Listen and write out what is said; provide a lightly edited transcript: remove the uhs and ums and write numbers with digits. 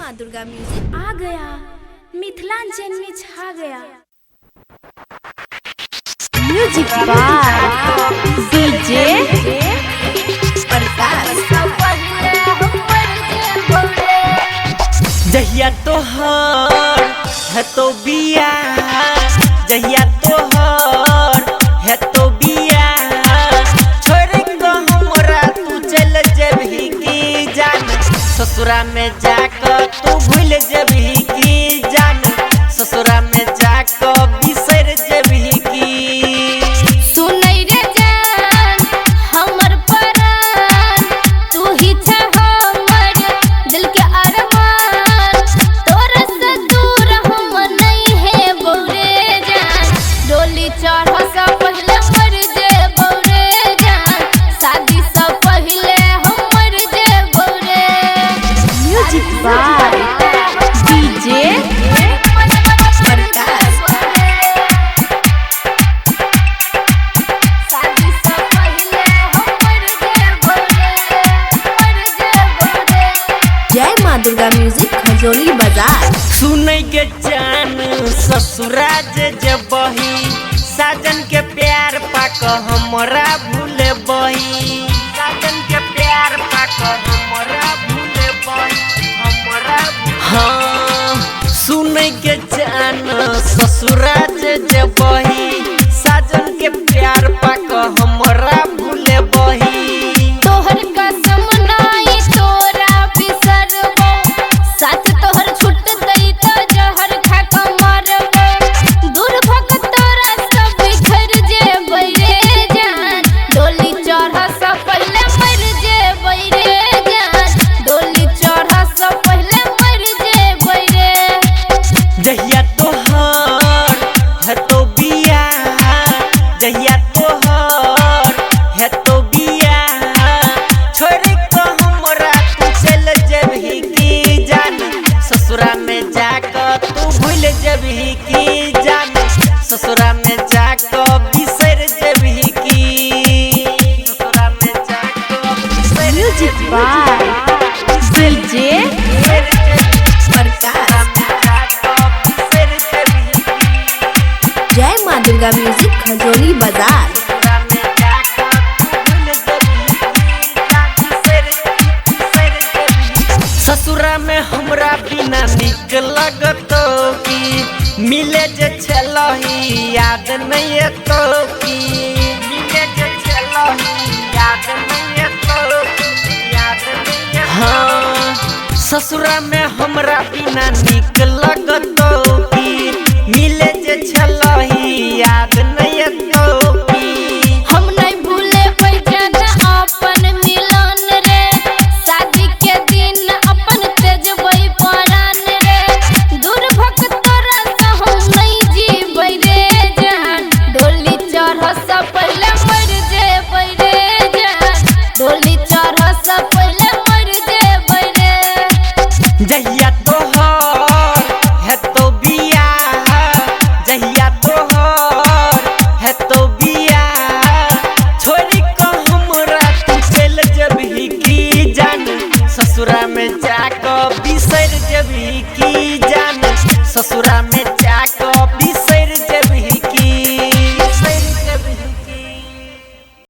माँ दुर्गा म्यूजिक आ गया, मिथिलांचल में छा गया। म्यूजिक बाय डीजे जहिया तोहर है तो बिया, जहिया तोहर है तो बिया, छोड़ को हमरा तू चल जबही की जान, ससुरा में जाकर तू भूल जबही की जान, ससुरा में जाकर बिसर जबही की। सुनई रे जान हमर परान, तू ही छा हमर दिल के अरमान, तोरा से दूर हम नहीं है बौरे जान, डोली चढ़ सा पहले मर जे बौरे जान, शादी से पहले हम मर जे बौरे। म्यूजिक बाय डीजे शादी से पहले हम मर जे बौरे, मर जे बौरे। जय माँ दुर्गा म्यूजिक खजोली बाजार। सुनै के जान ससुराज जबही, साजन के प्यार पाक हमरा भूले बही, साजन के प्यार पाक हमरा भूले बही, हमरा हाँ। सुनै के जान ससुराज जबही, साजन के प्यार पाक हमरा भूले बही। तोहर कसम नाई तोरा बिसरबो, साथ तोहर छूट गई तो जहर खा के मरबो, दूर भग तोरा सब घर जे बैरे जान, डोली चढ़ से पहले मर जे बैरे जान, डोली चढ़ से पहले मर जे बैरे। जहिया तोहर है तो बिया, जहिया तोहर है तो बिया, छोड़ को हमरा तू चल जबही की जान, ससुरा में जाकर तू भूल जबही की जान, ससुरा में जाकर बिसर जबही की, ससुरा में जाकर बिसर म्यूजिक बाय डीजे जय माँ दुर्गा म्यूजिक खजोली बाजार। ससुरा में हमरा बिना निक लगतो की, मिले जे छलही याद नहीं तो की, मिले जे छलही याद नहीं तो की, याद नहीं हाँ। ससुरा में हमरा बिना निक लगतो की, मिले जे छलही याद नहीं तो की। हम नहीं भूले पैजन अपन मिलन रे, शादी के दिन अपन तेजबई परान रे, दूर भग तोरा से हम नहीं जीबै रे जान, डोली चढ़ से पहले मर जेबै रे जान, डोली चढ़ से पहले मर जेबै रे। जहिया तोहर है तो बिया, जहिया तोहर है तो बिया, छोड़ को हमरा तू चल जबही की जान, ससुरा में जाकर बिसर जबही की जान, ससुरा में